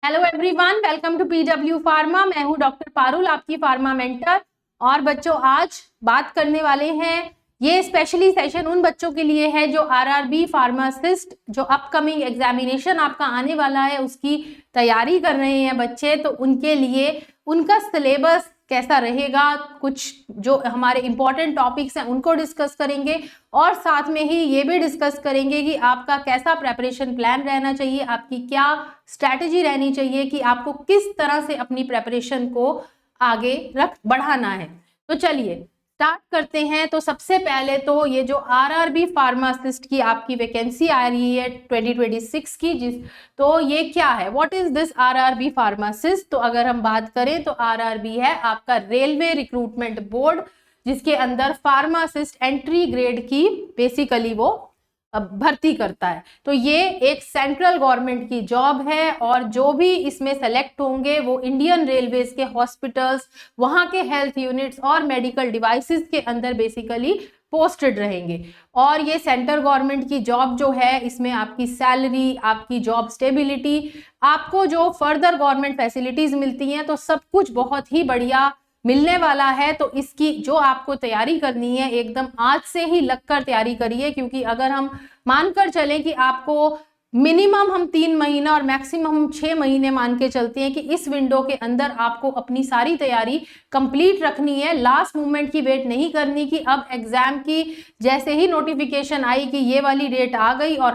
Hello everyone, welcome to PW pharma. मैं हूं doctor Parul, आपकी फार्मा मेंटर। और बच्चों, आज बात करने वाले हैं, ये स्पेशली सेशन उन बच्चों के लिए है जो आरआरबी फार्मासिस्ट, जो अपकमिंग एग्जामिनेशन आपका आने वाला है उसकी तैयारी कर रहे हैं बच्चे। तो उनके लिए उनका सिलेबस कैसा रहेगा, कुछ जो हमारे इंपॉर्टेंट टॉपिक्स हैं उनको डिस्कस करेंगे, और साथ में ही ये भी डिस्कस करेंगे कि आपका कैसा प्रेपरेशन प्लान रहना चाहिए, आपकी क्या स्ट्रैटेजी रहनी चाहिए कि आपको किस तरह से अपनी प्रेपरेशन को आगे बढ़ाना है। तो चलिए स्टार्ट करते हैं। तो सबसे पहले तो ये जो आरआरबी फार्मासिस्ट की आपकी वैकेंसी आ रही है 2026 की, तो ये क्या है, what is this RRB pharmacist. तो अगर हम बात करें तो आरआरबी है आपका रेलवे रिक्रूटमेंट बोर्ड, जिसके अंदर फार्मासिस्ट एंट्री ग्रेड की बेसिकली वो भर्ती करता है। तो ये एक सेंट्रल गवर्नमेंट की जॉब है, और जो भी इसमें सेलेक्ट होंगे वो इंडियन रेलवेज के हॉस्पिटल्स, वहां के हेल्थ यूनिट्स और मेडिकल डिवाइसेस के अंदर बेसिकली पोस्टेड रहेंगे। और ये सेंट्रल गवर्नमेंट की जॉब जो है, इसमें आपकी सैलरी, आपकी जॉब स्टेबिलिटी, आपको जो फर्दर गवर्नमेंट फैसिलिटीज मिलती हैं, तो सब कुछ बहुत ही बढ़िया मिलने वाला है। तो इसकी जो आपको तैयारी करनी है, एकदम आज से ही लगकर तैयारी करिए, क्योंकि अगर हम मानकर चलें कि आपको मिनिमम हम 3 महीना और मैक्सिमम हम 6 महीने मान के चलते हैं कि इस विंडो के अंदर आपको अपनी सारी तैयारी कंप्लीट रखनी है। लास्ट मोमेंट की वेट नहीं करनी कि अब एग्जाम की जैसे ही नोटिफिकेशन आई कि ये वाली डेट आ गई और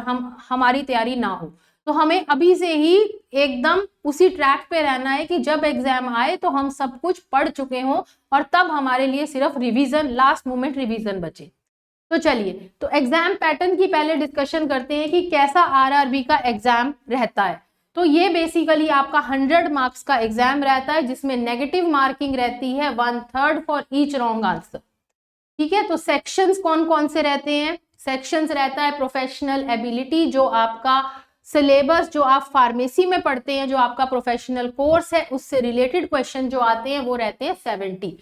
हमारी तैयारी ना हो। तो हमें अभी से ही एकदम उसी ट्रैक पे रहना है कि जब एग्जाम आए तो हम सब कुछ पढ़ चुके हों, और तब हमारे लिए सिर्फ रिवीजन, लास्ट मोमेंट रिवीजन बचे। तो चलिए, तो एग्जाम पैटर्न की पहले डिस्कशन करते हैं कि कैसा आरआरबी का एग्जाम रहता है। तो ये बेसिकली आपका 100 मार्क्स का एग्जाम रहता है, जिसमें नेगेटिव मार्किंग रहती है 1/3 फॉर ईच रॉन्ग आंसर। ठीक है, तो सेक्शंस कौन कौन से रहते हैं। सेक्शंस रहता है प्रोफेशनल एबिलिटी, जो आपका सिलेबस जो आप फार्मेसी में पढ़ते हैं, जो आपका प्रोफेशनल कोर्स है, उससे रिलेटेड क्वेश्चन जो आते हैं वो रहते हैं 70।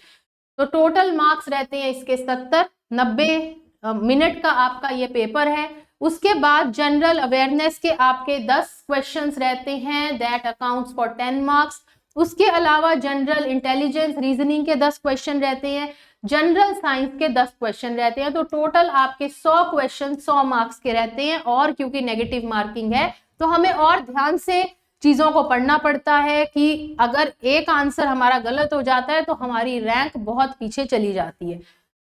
तो टोटल मार्क्स रहते हैं इसके 70, 90 मिनट का आपका ये पेपर है। उसके बाद जनरल अवेयरनेस के आपके 10 क्वेश्चंस रहते हैं, दैट अकाउंट्स फॉर 10 मार्क्स। उसके अलावा जनरल इंटेलिजेंस रीजनिंग के 10 क्वेश्चन रहते हैं, जनरल साइंस के 10 क्वेश्चन रहते हैं। तो टोटल आपके 100 क्वेश्चन 100 मार्क्स के रहते हैं। और क्योंकि नेगेटिव मार्किंग है तो हमें और ध्यान से चीजों को पढ़ना पड़ता है कि अगर एक आंसर हमारा गलत हो जाता है तो हमारी रैंक बहुत पीछे चली जाती है।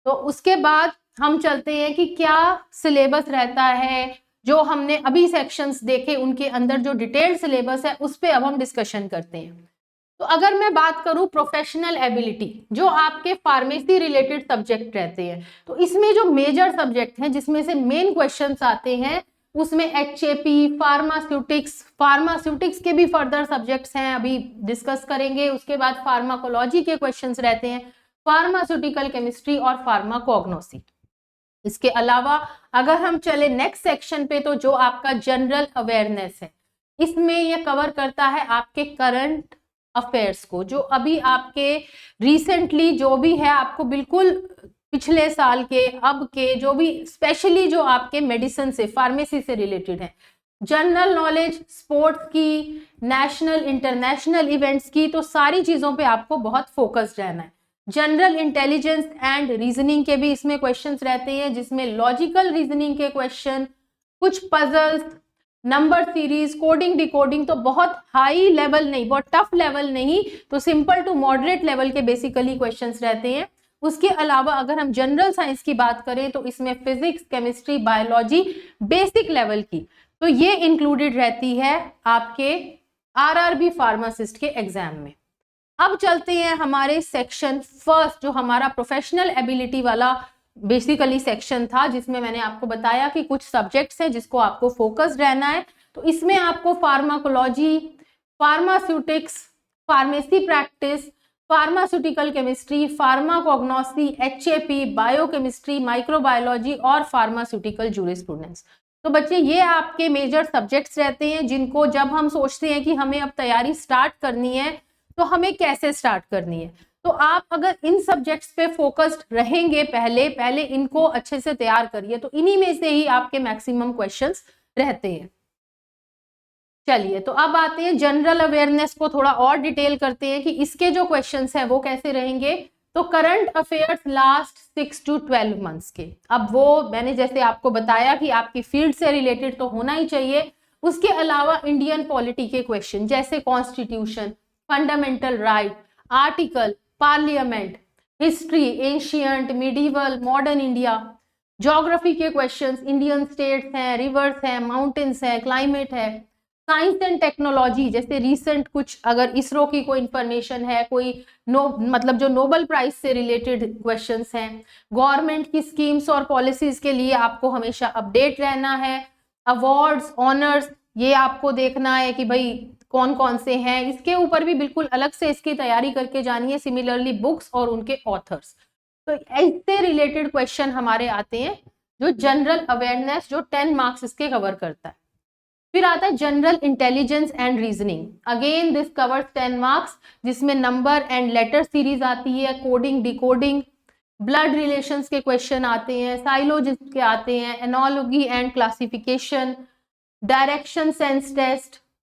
तो उसके बाद हम चलते हैं कि क्या सिलेबस रहता है, जो हमने अभी सेक्शंस देखे उनके अंदर जो डिटेल्ड सिलेबस है उस पर अब हम डिस्कशन करते हैं। तो अगर मैं बात करूं प्रोफेशनल एबिलिटी, जो आपके फार्मेसी रिलेटेड सब्जेक्ट रहते हैं, तो इसमें जो मेजर सब्जेक्ट हैं जिसमें से मेन क्वेश्चंस आते हैं, उसमें एचएपी, फार्मास्यूटिक्स के भी फर्दर सब्जेक्ट्स हैं, अभी डिस्कस करेंगे। उसके बाद फार्माकोलॉजी के क्वेश्चंस रहते हैं, फार्मास्यूटिकल केमिस्ट्री और फार्माकोग्नोसी। इसके अलावा अगर हम चले नेक्स्ट सेक्शन पे, तो जो आपका जनरल अवेयरनेस है, इसमें यह कवर करता है आपके करंट अफेयर्स को, जो अभी आपके रिसेंटली जो भी है, आपको बिल्कुल पिछले साल के, अब के, जो भी स्पेशली जो आपके मेडिसिन से, फार्मेसी से रिलेटेड है, जनरल नॉलेज, स्पोर्ट्स की, नेशनल इंटरनेशनल इवेंट्स की, तो सारी चीजों पे आपको बहुत फोकस्ड रहना है। जनरल इंटेलिजेंस एंड रीजनिंग के भी इसमें क्वेश्चंस रहते हैं, जिसमें लॉजिकल रीजनिंग के क्वेश्चन, कुछ puzzles, number series, coding decoding, तो बहुत हाई लेवल नहीं, बहुत टफ लेवल नहीं, तो सिंपल टू मॉडरेट लेवल के बेसिकली क्वेश्चंस रहते हैं। उसके अलावा अगर हम जनरल साइंस की बात करें तो इसमें physics, chemistry, biology basic level की, तो ये इंक्लूडेड रहती है आपके आरआरबी फार्मासिस्ट के एग्जाम में। अब चलते हैं हमारे सेक्शन फर्स्ट, जो हमारा प्रोफेशनल एबिलिटी वाला बेसिकली सेक्शन था, जिसमें मैंने आपको बताया कि कुछ सब्जेक्ट्स हैं जिसको आपको फोकस्ड रहना है। तो इसमें आपको pharmacology, pharmaceutics, pharmacy practice, pharmaceutical chemistry, pharmacognosy, HAP, biochemistry, microbiology और फार्मास्यूटिकल जूरिस्प्रूडेंस। तो बच्चे, ये आपके मेजर सब्जेक्ट्स रहते हैं, जिनको जब हम सोचते हैं कि हमें अब तैयारी स्टार्ट करनी है तो हमें कैसे स्टार्ट करनी है। तो आप अगर इन सब्जेक्ट्स पे फोकस्ड रहेंगे, पहले इनको अच्छे से तैयार करिए, तो इन्हीं में से ही आपके मैक्सिमम क्वेश्चंस रहते हैं। चलिए, तो अब आते हैं जनरल अवेयरनेस को थोड़ा और डिटेल करते हैं कि इसके जो क्वेश्चंस हैं वो कैसे रहेंगे। तो current affairs last 6 to 12 months के, अब वो मैंने जैसे आपको बताया कि आपकी फील्ड से रिलेटेड तो होना ही चाहिए, उसके अलावा इंडियन पॉलिटी के क्वेश्चन जैसे constitution, fundamental right, article, parliament, history, ancient, medieval, modern India, geography के क्वेश्चंस, इंडियन स्टेट्स हैं, रिवर्स हैं, माउंटेन्स हैं, क्लाइमेट है, साइंस एंड टेक्नोलॉजी जैसे रिसेंट कुछ अगर इसरो की कोई इंफॉर्मेशन है, कोई मतलब जो नोबेल प्राइज से रिलेटेड क्वेश्चंस हैं, गवर्नमेंट की स्कीम्स और पॉलिसीज के लिए आपको हमेशा अपडेट रहना है, अवार्ड्स, ऑनर्स, ये आपको देखना है कि भाई कौन कौन से हैं, इसके ऊपर भी बिल्कुल अलग से इसकी तैयारी करके जानी है, सिमिलरली बुक्स और उनके ऑथर्स। तो इससे रिलेटेड क्वेश्चन हमारे आते हैं जो जनरल अवेयरनेस, जो 10 मार्क्स इसके कवर करता है। फिर आता है general intelligence and reasoning, again this covers 10 marks, जिसमें नंबर एंड लेटर सीरीज आती है, कोडिंग, डिकोडिंग, ब्लड रिलेशंस के क्वेश्चन आते हैं, साइलोजिस्ट के आते हैं, analogy and classification, direction sense test,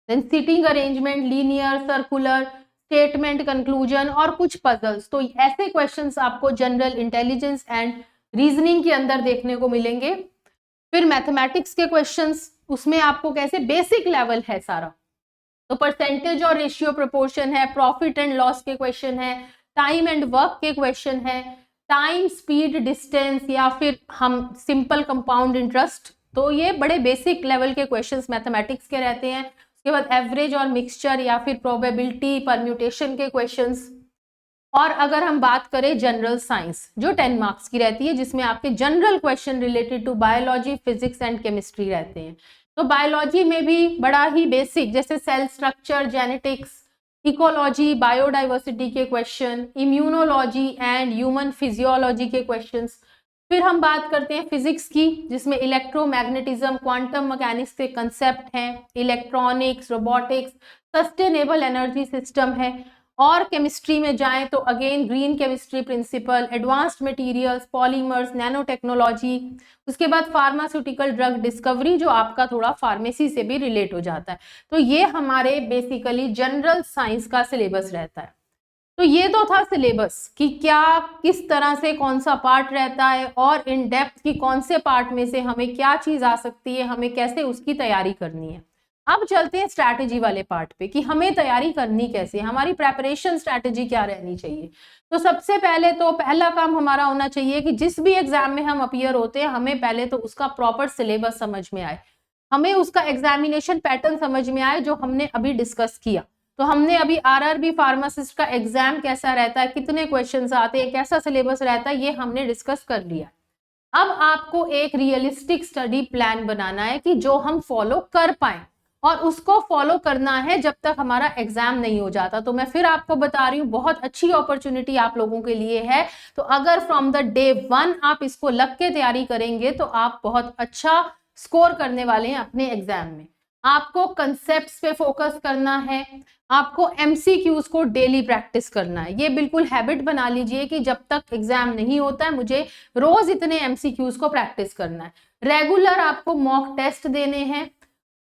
then sitting arrangement, linear, circular, statement, conclusion और कुछ पजल्स। तो ऐसे क्वेश्चंस आपको जनरल इंटेलिजेंस एंड रीजनिंग के अंदर देखने को मिलेंगे। फिर मैथमेटिक्स के क्वेश्चंस, उसमें आपको कैसे बेसिक लेवल है सारा, तो परसेंटेज और रेशियो प्रोपोर्शन है, प्रॉफिट एंड लॉस के क्वेश्चन है, टाइम एंड वर्क के क्वेश्चन है, टाइम, स्पीड, डिस्टेंस या फिर हम सिंपल कंपाउंड इंटरेस्ट। तो ये बड़े बेसिक लेवल के क्वेश्चंस मैथमेटिक्स के रहते हैं। उसके बाद एवरेज और मिक्सचर या फिर प्रोबेबिलिटी, परम्यूटेशन के क्वेश्चंस। और अगर हम बात करें जनरल साइंस जो 10 मार्क्स की रहती है, जिसमें आपके general question related to biology, physics and chemistry रहते हैं। तो बायोलॉजी में भी बड़ा ही बेसिक जैसे cell structure, genetics, ecology, biodiversity के question, immunology and human physiology के क्वेश्चंस। फिर हम बात करते हैं फिजिक्स की, जिसमें इलेक्ट्रोमैग्नेटिज्म, क्वांटम मैकेनिक्स के कंसेप्ट हैं, electronics, robotics, sustainable energy system है। और केमिस्ट्री में जाएं तो again green chemistry principle, advanced materials, polymers, nanotechnology. उसके बाद फार्मास्यूटिकल ड्रग डिस्कवरी, जो आपका थोड़ा फार्मेसी से भी रिलेट हो जाता है। तो ये हमारे बेसिकली जनरल साइंस का सिलेबस रहता है। तो ये तो था सिलेबस कि क्या किस तरह से कौन सा पार्ट रहता है और इन डेप्थ की कौन से पार्ट में से हमें क्या चीज आ सकती है, हमें कैसे उसकी तैयारी करनी है। अब चलते हैं स्ट्रैटेजी वाले पार्ट पे कि हमें तैयारी करनी कैसे, हमारी प्रेपरेशन स्ट्रैटेजी क्या रहनी चाहिए। तो सबसे पहले तो पहला काम हमारा होना चाहिए कि जिस भी एग्जाम में हम अपीयर होते हैं, हमें पहले तो उसका प्रॉपर सिलेबस समझ में आए, हमें उसका एग्जामिनेशन पैटर्न समझ में आए जो हमने अभी डिस्कस किया। तो हमने अभी आरआरबी फार्मासिस्ट का एग्जाम कैसा रहता है, कितने क्वेश्चंस आते हैं, कैसा सिलेबस रहता है, ये हमने डिस्कस कर लिया। अब आपको एक रियलिस्टिक स्टडी प्लान बनाना है कि जो हम फॉलो कर पाए, और उसको फॉलो करना है जब तक हमारा एग्जाम नहीं हो जाता। तो मैं फिर आपको बता रही हूँ, बहुत अच्छी अपॉर्चुनिटी आप लोगों के लिए है। तो अगर फ्रॉम द डे 1 आप इसको लग के तैयारी करेंगे तो आप बहुत अच्छा स्कोर करने वाले हैं अपने एग्जाम में। आपको कंसेप्ट्स पे फोकस करना है, आपको एमसीक्यूज को डेली प्रैक्टिस करना है। ये बिल्कुल हैबिट बना लीजिए कि जब तक एग्जाम नहीं होता है मुझे रोज इतने एमसीक्यूज को प्रैक्टिस करना है। रेगुलर आपको मॉक टेस्ट देने हैं,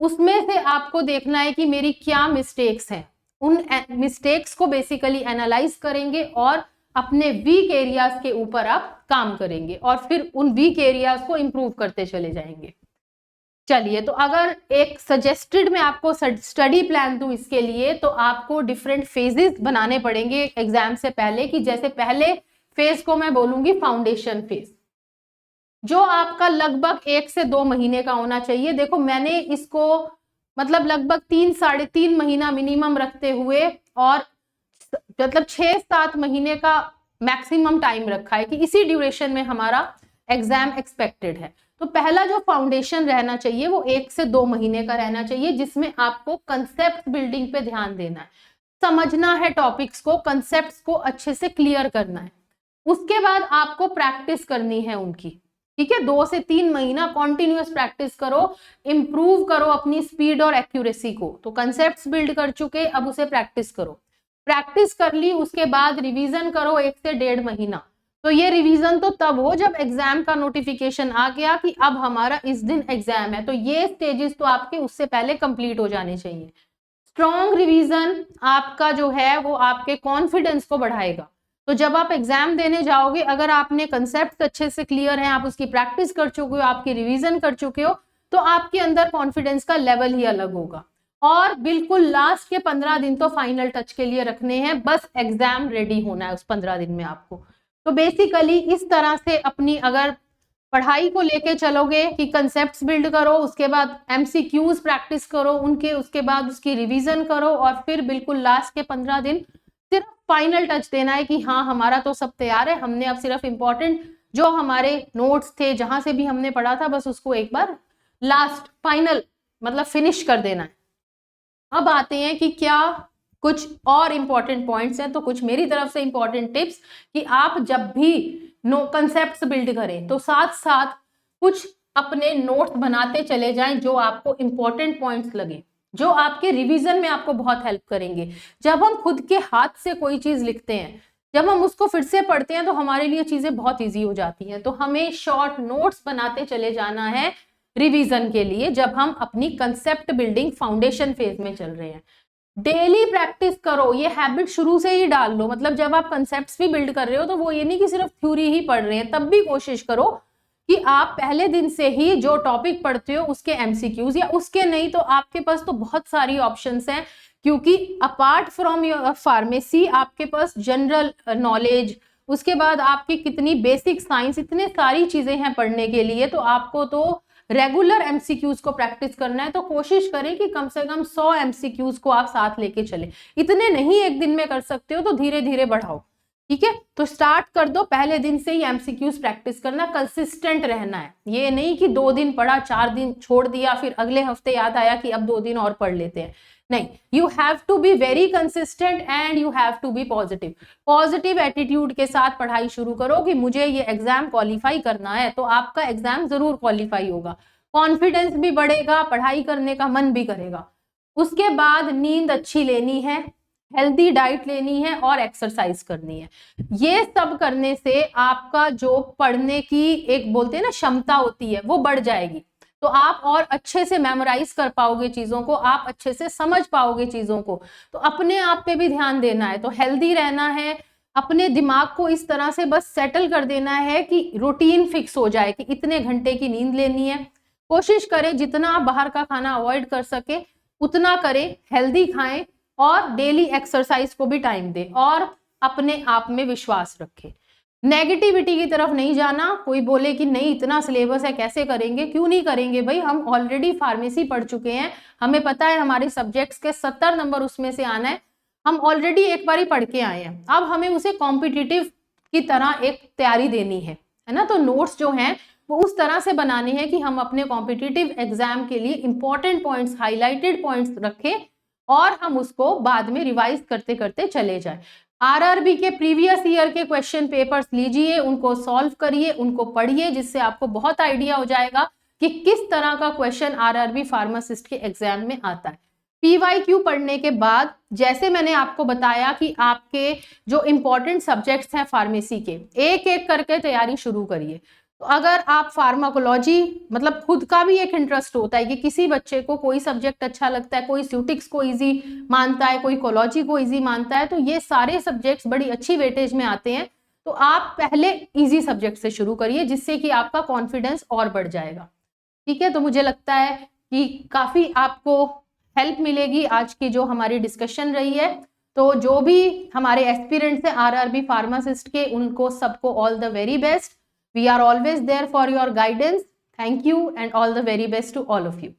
उसमें से आपको देखना है कि मेरी क्या मिस्टेक्स हैं। उन मिस्टेक्स को बेसिकली एनालाइज करेंगे और अपने वीक एरियाज के ऊपर आप काम करेंगे और फिर उन वीक एरियाज को इंप्रूव करते चले जाएंगे। चलिए, तो अगर एक सजेस्टेड मैं आपको स्टडी प्लान दूं इसके लिए, तो आपको डिफरेंट फेजेस बनाने पड़ेंगे एग्जाम से पहले। कि जैसे पहले फेज को मैं बोलूंगी फाउंडेशन फेज, जो आपका लगभग 1 से 2 महीने का होना चाहिए। देखो मैंने इसको मतलब लगभग 3-3.5 महीना मिनिमम रखते हुए और मतलब 6-7 महीने का मैक्सिमम टाइम रखा है कि इसी ड्यूरेशन में हमारा एग्जाम एक्सपेक्टेड है। तो पहला जो फाउंडेशन रहना चाहिए वो 1 से 2 महीने का रहना चाहिए, जिसमें आपको कंसेप्ट बिल्डिंग पे ध्यान देना है, समझना है टॉपिक्स को, कंसेप्ट्स को अच्छे से क्लियर करना है। उसके बाद आपको प्रैक्टिस करनी है उनकी, ठीक है। 2 से 3 महीना कॉन्टिन्यूअस प्रैक्टिस करो, इंप्रूव करो अपनी स्पीड और एक्यूरेसी को। तो कंसेप्ट्स बिल्ड कर चुके, अब उसे प्रैक्टिस करो। प्रैक्टिस कर ली, उसके बाद रिवीजन करो 1 से 1.5 महीना। तो ये रिवीजन तो तब हो जब एग्जाम का नोटिफिकेशन आ गया कि अब हमारा इस दिन एग्जाम है, तो ये स्टेजेस तो आपके उससे पहले कंप्लीट हो जाने चाहिए। स्ट्रॉन्ग रिवीजन आपका जो है वो आपके कॉन्फिडेंस को बढ़ाएगा। तो जब आप एग्जाम देने जाओगे, अगर आपने कंसेप्ट अच्छे से क्लियर है, आप उसकी प्रैक्टिस कर चुके हो, आपकी रिवीजन कर चुके हो, तो आपके अंदर कॉन्फिडेंस का लेवल ही अलग होगा। और बिल्कुल लास्ट के 15 दिन तो फाइनल टच के लिए रखने हैं, बस एग्जाम रेडी होना है उस 15 दिन में आपको। तो बेसिकली इस तरह से अपनी अगर पढ़ाई को लेके चलोगे कि कंसेप्ट्स बिल्ड करो, उसके बाद एमसीक्यूज प्रैक्टिस करो उनके, उसके बाद उसकी रिवीजन करो, और फिर बिल्कुल लास्ट के 15 दिन सिर्फ फाइनल टच देना है कि हाँ हमारा तो सब तैयार है, हमने अब सिर्फ इंपॉर्टेंट जो हमारे नोट्स थे जहां से भी हमने पढ़ा था बस उसको एक बार लास्ट फाइनल मतलब फिनिश कर देना है। अब आते हैं कि क्या कुछ और इंपॉर्टेंट पॉइंट्स हैं। तो कुछ मेरी तरफ से इंपॉर्टेंट टिप्स कि आप जब भी कंसेप्ट्स बिल्ड करें तो साथ साथ कुछ अपने नोट्स बनाते चले जाएं जो आपको इंपॉर्टेंट पॉइंट्स लगे, जो आपके रिवीजन में आपको बहुत हेल्प करेंगे। जब हम खुद के हाथ से कोई चीज लिखते हैं, जब हम उसको फिर से पढ़ते हैं तो हमारे लिए चीजें बहुत ईजी हो जाती हैं। तो हमें शॉर्ट नोट्स बनाते चले जाना है रिवीजन के लिए जब हम अपनी कंसेप्ट बिल्डिंग फाउंडेशन फेज में चल रहे हैं। डेली प्रैक्टिस करो, ये हैबिट शुरू से ही डाल लो। मतलब जब आप कंसेप्ट्स भी बिल्ड कर रहे हो तो वो ये नहीं कि सिर्फ थ्योरी ही पढ़ रहे हैं, तब भी कोशिश करो कि आप पहले दिन से ही जो टॉपिक पढ़ते हो उसके एमसीक्यूज, या उसके नहीं तो आपके पास तो बहुत सारी ऑप्शंस हैं, क्योंकि अपार्ट फ्रॉम योर फार्मेसी आपके पास जनरल नॉलेज, उसके बाद आपकी कितनी बेसिक साइंस, इतने सारी चीजें हैं पढ़ने के लिए। तो आपको तो रेगुलर एमसीक्यूज को प्रैक्टिस करना है, तो कोशिश करें कि कम से कम 100 एमसीक्यूज को आप साथ लेके चले। इतने नहीं एक दिन में कर सकते हो तो धीरे धीरे बढ़ाओ, ठीक है। तो स्टार्ट कर दो पहले दिन से ही एमसीक्यूज प्रैक्टिस करना, कंसिस्टेंट रहना है। ये नहीं कि 2 दिन पढ़ा 4 दिन छोड़ दिया फिर अगले हफ्ते याद आया कि अब 2 दिन और पढ़ लेते हैं, नहीं। You have to be very consistent and you have to be positive. Positive attitude के साथ पढ़ाई शुरू करो कि मुझे ये एग्जाम क्वालिफाई करना है, तो आपका एग्जाम जरूर क्वालिफाई होगा। कॉन्फिडेंस भी बढ़ेगा, पढ़ाई करने का मन भी करेगा। उसके बाद नींद अच्छी लेनी है, हेल्दी डाइट लेनी है और एक्सरसाइज करनी है। ये सब करने से आपका जो पढ़ने की एक बोलते हैं ना क्षमता होती है वो बढ़ जाएगी। तो आप और अच्छे से मेमोराइज कर पाओगे चीजों को, आप अच्छे से समझ पाओगे चीजों को। तो अपने आप पे भी ध्यान देना है, तो हेल्दी रहना है, अपने दिमाग को इस तरह से बस सेटल कर देना है कि रूटीन फिक्स हो जाए कि इतने घंटे की नींद लेनी है। कोशिश करें जितना आप बाहर का खाना अवॉइड कर सके उतना करें, हेल्दी खाएं और डेली एक्सरसाइज को भी टाइम दें और अपने आप में विश्वास रखें। नेगेटिविटी की तरफ नहीं जाना। कोई बोले कि नहीं इतना सिलेबस है कैसे करेंगे, क्यों नहीं करेंगे भाई, हम ऑलरेडी फार्मेसी पढ़ चुके हैं, हमें पता है हमारे सब्जेक्ट्स के 70 नंबर उसमें से आना है, हम ऑलरेडी एक बार ही पढ़ के आए हैं। अब हमें उसे कॉम्पिटिटिव की तरह एक तैयारी देनी है ना। तो नोट्स जो हैं वो उस तरह से बनाने हैं कि हम अपने कॉम्पिटिटिव एग्जाम के लिए इंपॉर्टेंट पॉइंट्स, हाईलाइटेड पॉइंट्स रखें और हम उसको बाद में रिवाइज करते करते चले जाएं। आरआरबी के प्रीवियस ईयर के क्वेश्चन पेपर्स लीजिए, उनको सॉल्व करिए, उनको पढ़िए, जिससे आपको बहुत आइडिया हो जाएगा कि किस तरह का क्वेश्चन आरआरबी फार्मासिस्ट के एग्जाम में आता है। पीवाईक्यू पढ़ने के बाद जैसे मैंने आपको बताया कि आपके जो इंपॉर्टेंट सब्जेक्ट्स हैं फार्मेसी के, एक एक करके तैयारी शुरू करिए। तो अगर आप फार्माकोलॉजी, मतलब खुद का भी एक इंटरेस्ट होता है कि किसी बच्चे को कोई सब्जेक्ट अच्छा लगता है, कोई स्यूटिक्स को इजी मानता है, कोई कोलॉजी को इजी मानता है, तो ये सारे सब्जेक्ट्स बड़ी अच्छी वेटेज में आते हैं। तो आप पहले इजी सब्जेक्ट से शुरू करिए जिससे कि आपका कॉन्फिडेंस और बढ़ जाएगा, ठीक है। तो मुझे लगता है कि काफी आपको हेल्प मिलेगी आज की जो हमारी डिस्कशन रही है। तो जो भी हमारे एस्पिरेंट्स हैं आरआरबी फार्मासिस्ट के, उनको सबको all the very best. We are always there for your guidance. Thank you and all the very best to all of you.